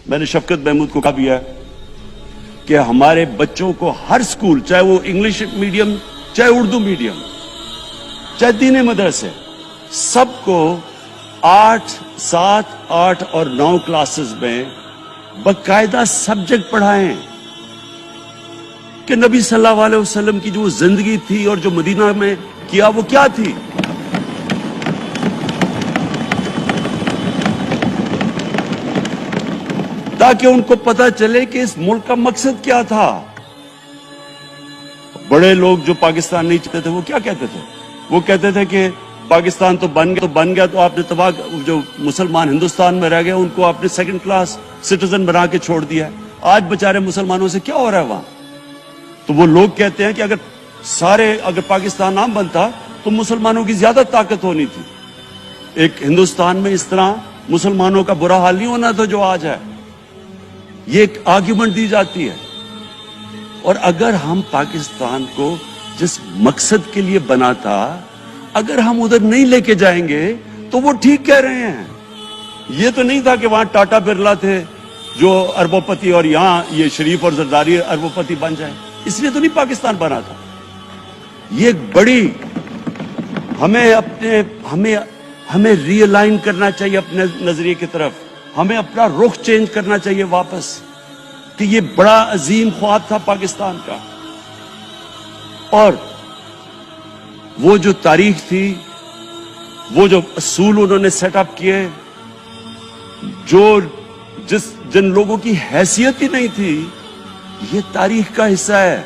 میں نے شفقت محمود کو کہا بھی ہے کہ ہمارے بچوں کو ہر سکول، چاہے وہ انگلش میڈیم، چاہے اردو میڈیم، چاہے دینی مدرسے، سب کو 8، 7، 8 اور 9 کلاسز میں باقاعدہ سبجیکٹ پڑھائیں کہ نبی صلی اللہ علیہ وسلم کی جو زندگی تھی اور جو مدینہ میں کیا وہ کیا تھی. تاکہ ان کو پتہ چلے کہ اس ملک کا مقصد کیا تھا. بڑے لوگ جو پاکستان نہیں چاہتے تھے وہ کیا کہتے تھے؟ وہ کہتے تھے کہ پاکستان تو بن گیا تو آپ نے تباہ، جو مسلمان ہندوستان میں رہ گئے ان کو آپ نے سیکنڈ کلاس سٹیزن بنا کے چھوڑ دیا. آج بیچارے مسلمانوں سے کیا ہو رہا ہے وہاں؟ تو وہ لوگ کہتے ہیں کہ اگر پاکستان نہ بنتا تو مسلمانوں کی زیادہ طاقت ہونی تھی. ایک ہندوستان میں اس طرح مسلمانوں کا برا حال نہیں ہونا تھا جو آج ہے. یہ ایک آرگیومنٹ دی جاتی ہے. اور اگر ہم پاکستان کو جس مقصد کے لیے بنا تھا اگر ہم ادھر نہیں لے کے جائیں گے تو وہ ٹھیک کہہ رہے ہیں. یہ تو نہیں تھا کہ وہاں ٹاٹا برلا تھے جو اربوں پتی اور یہاں یہ شریف اور زرداری اربوں پتی بن جائیں. اس لیے تو نہیں پاکستان بنا تھا. یہ ایک بڑی ہمیں ری الائن کرنا چاہیے اپنے نظریے کی طرف. ہمیں اپنا رخ چینج کرنا چاہیے واپس کہ یہ بڑا عظیم خواب تھا پاکستان کا. اور وہ جو تاریخ تھی، وہ جو اصول انہوں نے سیٹ اپ کیے، جن لوگوں کی حیثیت ہی نہیں تھی، یہ تاریخ کا حصہ ہے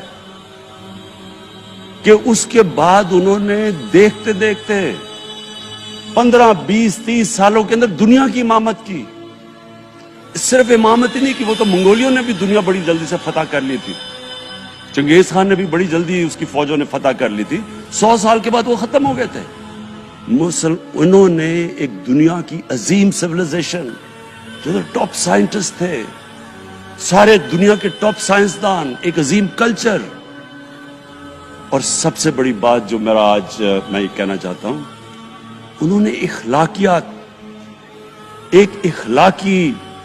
کہ اس کے بعد انہوں نے دیکھتے دیکھتے 15، 20، 30 سالوں کے اندر دنیا کی امامت کی. صرف امامت ہی نہیں کی، وہ تو منگولیوں نے بھی دنیا بڑی جلدی سے فتح کر لی تھی. چنگیز خان نے بھی بڑی جلدی اس کی فوجوں نے فتح کر لی تھی. 100 سال کے بعد وہ ختم ہو گئے تھے. انہوں نے ایک دنیا کی عظیم سیویلائزیشن، جو ٹاپ سائنٹسٹ تھے، سارے دنیا کے ٹاپ سائنسدان، ایک عظیم کلچر. اور سب سے بڑی بات جو میں یہ کہنا چاہتا ہوں، انہوں نے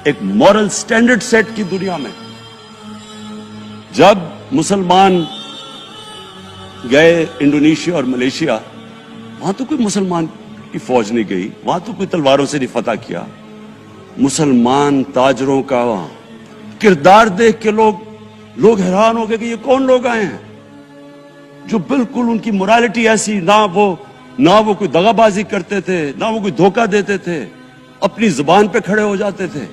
ایک مورل سٹینڈرڈ سیٹ کی دنیا میں. جب مسلمان گئے انڈونیشیا اور ملیشیا، وہاں تو کوئی مسلمان کی فوج نہیں گئی، وہاں تو کوئی تلواروں سے نہیں فتح کیا. مسلمان تاجروں کا وہاں کردار دیکھ کے لوگ حیران ہو گئے کہ یہ کون لوگ آئے ہیں جو بالکل ان کی morality ایسی، نہ وہ کوئی دغا بازی کرتے تھے، نہ وہ کوئی دھوکہ دیتے تھے، اپنی زبان پہ کھڑے ہو جاتے تھے.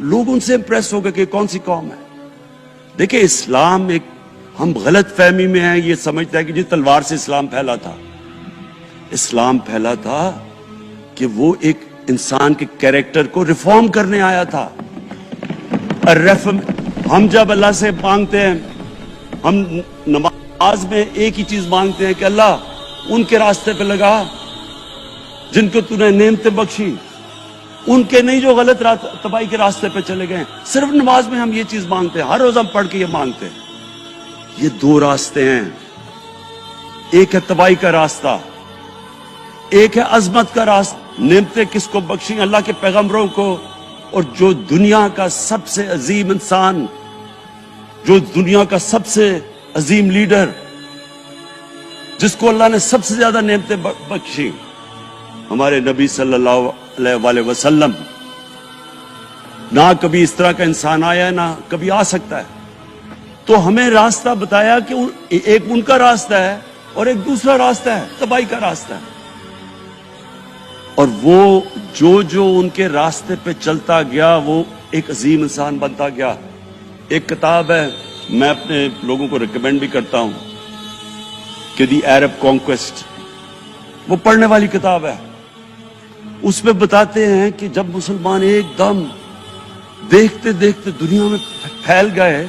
لوگ ان سے امپریس ہو گئے کہ کون سی قوم ہے. دیکھیں، اسلام ہم غلط فہمی میں ہیں، یہ سمجھتا ہے کہ جی تلوار سے اسلام پھیلا تھا. اسلام پھیلا تھا کہ وہ ایک انسان کے کیریکٹر کو ریفارم کرنے آیا تھا. ہم جب اللہ سے مانگتے ہیں، ہم نماز میں ایک ہی چیز مانگتے ہیں کہ اللہ ان کے راستے پہ لگا جن کو تو نے نعمتیں بخشی، ان کے نہیں جو غلط تباہی کے راستے پہ چلے گئے. صرف نماز میں ہم یہ چیز مانگتے ہیں، ہر روز ہم پڑھ کے یہ مانگتے ہیں. یہ 2 راستے ہیں، ایک ہے تباہی کا راستہ، ایک ہے عظمت کا راستہ. نعمتیں کس کو بخشیں؟ اللہ کے پیغمبروں کو. اور جو دنیا کا سب سے عظیم انسان، جو دنیا کا سب سے عظیم لیڈر، جس کو اللہ نے سب سے زیادہ نعمتیں بخشی، ہمارے نبی صلی اللہ علیہ وسلم. نہ کبھی اس طرح کا انسان آیا، نہ کبھی آ سکتا ہے. تو ہمیں راستہ بتایا کہ ایک ان کا راستہ ہے اور ایک دوسرا راستہ ہے، تباہی کا راستہ ہے. اور وہ جو ان کے راستے پہ چلتا گیا وہ ایک عظیم انسان بنتا گیا. ایک کتاب ہے، میں اپنے لوگوں کو ریکمینڈ بھی کرتا ہوں کہ دی عرب کانکویسٹ، وہ پڑھنے والی کتاب ہے. اس میں بتاتے ہیں کہ جب مسلمان ایک دم دیکھتے دیکھتے دنیا میں پھیل گئے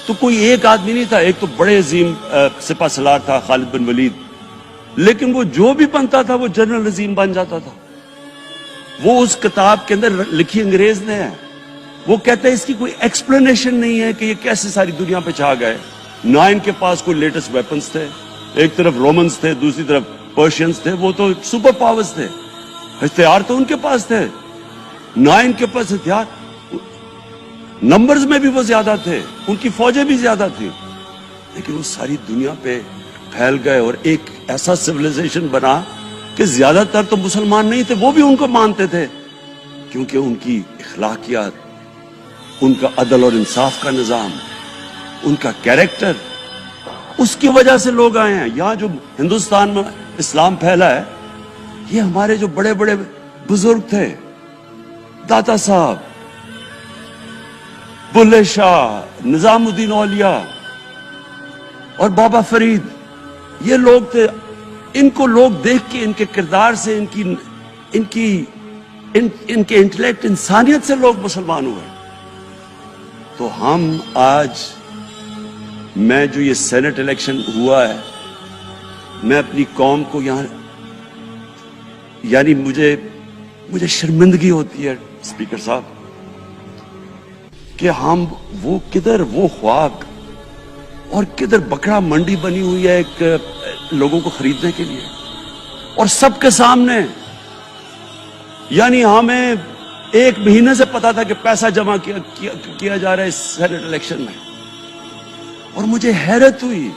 تو کوئی ایک آدمی نہیں تھا. ایک تو بڑے عظیم سپہ سالار تھا خالد بن ولید، لیکن وہ جو بھی بنتا تھا وہ جنرل عظیم بن جاتا تھا. وہ اس کتاب کے اندر لکھی انگریز نے ہے. وہ کہتے ہیں اس کی کوئی ایکسپلینیشن نہیں ہے کہ یہ کیسے ساری دنیا پہ چھا گئے. نہ ان کے پاس کوئی لیٹسٹ ویپنز تھے، ایک طرف رومنز تھے، دوسری طرف پرشینز تھے، وہ تو سپر پاورز تھے، ہتھیار تو ان کے پاس تھے. نہ ان کے پاس ہتھیار. نمبرز میں بھی وہ زیادہ تھے, ان کی فوجیں بھی زیادہ تھی, لیکن وہ ساری دنیا پہ پھیل گئے اور ایک ایسا سویلائزیشن بنا کہ زیادہ تر تو مسلمان نہیں تھے, وہ بھی ان کو مانتے تھے, کیونکہ ان کی اخلاقیات, ان کا عدل اور انصاف کا نظام, ان کا کیریکٹر, اس کی وجہ سے لوگ آئے ہیں. یہاں جو ہندوستان میں اسلام پھیلا ہے, یہ ہمارے جو بڑے بڑے بزرگ تھے, داتا صاحب, بلے شاہ, نظام الدین اولیاء اور بابا فرید, یہ لوگ تھے. ان کو لوگ دیکھ کے, ان کے کردار سے, ان کے انٹلیکٹ, انسانیت سے لوگ مسلمان ہوئے. تو ہم آج, میں جو یہ سینٹ الیکشن ہوا ہے, میں اپنی قوم کو یہاں, یعنی مجھے شرمندگی ہوتی ہے اسپیکر صاحب کہ ہم وہ کدھر وہ خواب اور کدھر بکرا منڈی بنی ہوئی ہے ایک لوگوں کو خریدنے کے لیے, اور سب کے سامنے. یعنی ہمیں ایک مہینے سے پتا تھا کہ پیسہ جمع کیا جا رہا ہے اس سینٹ الیکشن میں, اور مجھے حیرت ہوئی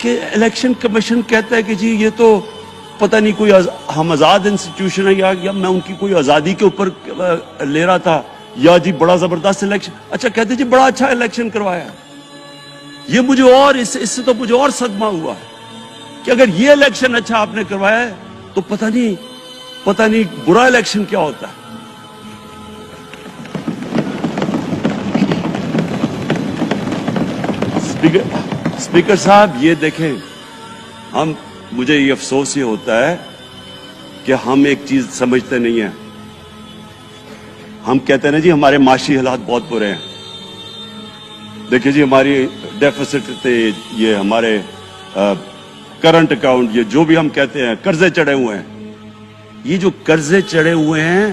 کہ الیکشن کمیشن کہتا ہے کہ جی یہ تو پتہ نہیں کوئی ہم آزاد انسٹیٹیوشن ہے, یا میں ان کی کوئی آزادی کے اوپر لے رہا تھا, یا جی بڑا زبردست الیکشن. اچھا کہتے جی بڑا اچھا الیکشن کروایا. یہ مجھے اور اس سے تو مجھے اور صدمہ ہوا کہ اگر یہ الیکشن اچھا آپ نے کروایا ہے تو پتہ نہیں برا الیکشن کیا ہوتا ہے. اسپیکر صاحب یہ دیکھیں, مجھے یہ افسوس یہ ہوتا ہے کہ ہم ایک چیز سمجھتے نہیں ہیں. ہم کہتے ہیں نا جی ہمارے معاشی حالات بہت برے ہیں. دیکھیں جی ہماری ڈیفیسٹ تھے, یہ ہمارے کرنٹ اکاؤنٹ, یہ جو بھی ہم کہتے ہیں, قرضے چڑھے ہوئے ہیں. یہ جو قرضے چڑھے ہوئے ہیں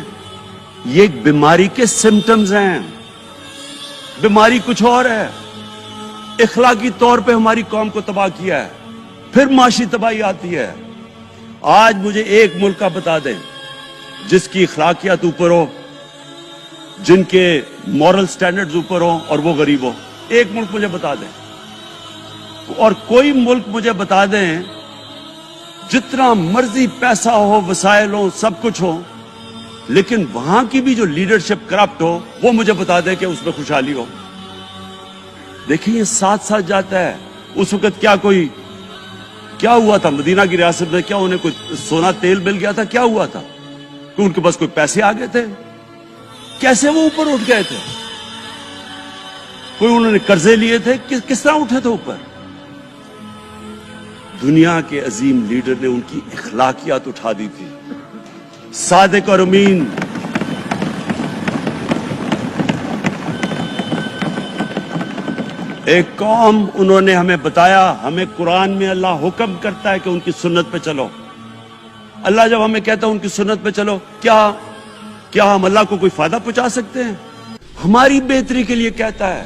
یہ ایک بیماری کے سمٹمز ہیں. بیماری کچھ اور ہے. اخلاقی طور پہ ہماری قوم کو تباہ کیا ہے, پھر معاشی تباہی آتی ہے. آج مجھے ایک ملک کا بتا دیں جس کی اخلاقیات اوپر ہو, جن کے مورل سٹینڈرڈز اوپر ہوں اور وہ غریب ہو. ایک ملک مجھے بتا دیں, اور کوئی ملک مجھے بتا دیں جتنا مرضی پیسہ ہو, وسائل ہو, سب کچھ ہو, لیکن وہاں کی بھی جو لیڈرشپ کرپٹ ہو, وہ مجھے بتا دیں کہ اس میں خوشحالی ہو. دیکھیں یہ ساتھ ساتھ جاتا ہے. اس وقت کیا ہوا تھا مدینہ کی ریاست میں؟ کیا انہیں کوئی سونا تیل مل گیا تھا؟ کیا ہوا تھا کہ ان کے پاس کوئی پیسے آ گئے تھے؟ کیسے وہ اوپر اٹھ گئے تھے؟ کوئی انہوں نے قرضے لیے تھے؟ کس طرح اٹھے تھے اوپر؟ دنیا کے عظیم لیڈر نے ان کی اخلاقیات اٹھا دی تھی. صادق اور امین, ایک قوم, انہوں نے ہمیں بتایا. ہمیں قرآن میں اللہ حکم کرتا ہے کہ ان کی سنت پہ چلو. اللہ جب ہمیں کہتا ہے ان کی سنت پہ چلو, کیا ہم اللہ کو کوئی فائدہ پہنچا سکتے ہیں؟ ہماری بہتری کے لیے کہتا ہے.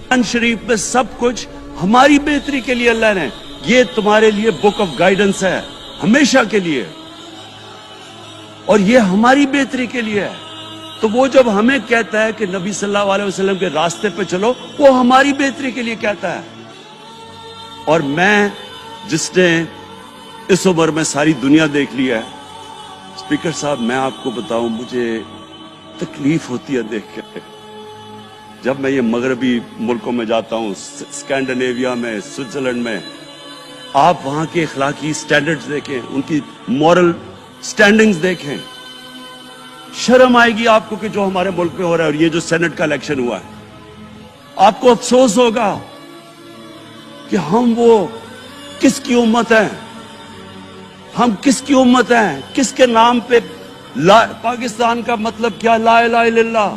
قرآن شریف میں سب کچھ ہماری بہتری کے لیے اللہ نے, یہ تمہارے لیے بک آف گائیڈنس ہے ہمیشہ کے لیے, اور یہ ہماری بہتری کے لیے ہے. تو وہ جب ہمیں کہتا ہے کہ نبی صلی اللہ علیہ وسلم کے راستے پہ چلو, وہ ہماری بہتری کے لیے کہتا ہے. اور میں, جس نے اس عمر میں ساری دنیا دیکھ لی ہے, اسپیکر صاحب میں آپ کو بتاؤں, مجھے تکلیف ہوتی ہے دیکھ کے. جب میں یہ مغربی ملکوں میں جاتا ہوں, اسکینڈینیویا میں, سوئٹزرلینڈ میں, آپ وہاں کے اخلاقی سٹینڈرڈز دیکھیں, ان کی مورل سٹینڈنگز دیکھیں, شرم آئے گی آپ کو کہ جو ہمارے ملک میں ہو رہا ہے. اور یہ جو سینٹ کا الیکشن ہوا ہے, آپ کو افسوس ہوگا کہ ہم وہ کس کی امت ہیں, ہم کس کی امت ہیں, کس کے نام پہ پاکستان کا مطلب کیا, لا الہ الا اللہ,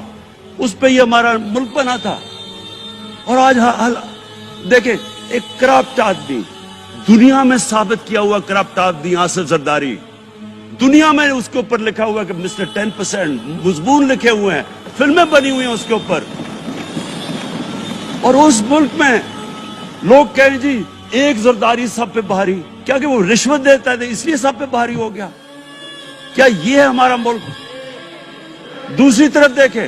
اس پہ یہ ہمارا ملک بنا تھا. اور آج دیکھیں ایک کرپٹ آدمی, دنیا میں ثابت کیا ہوا کرپٹ آدمی آصف زرداری, دنیا میں اس کے اوپر لکھا ہوا کہ مسٹر 10%, مضمون لکھے ہوئے ہیں, فلمیں بنی ہوئی ہیں اس کے اوپر. اور اس ملک میں لوگ کہیں جی ایک زرداری سب پہ بھاری, کیا کہ وہ رشوت دیتا ہے اس لیے سب پہ بھاری ہو گیا؟ کیا یہ ہے ہمارا ملک؟ دوسری طرف دیکھیں,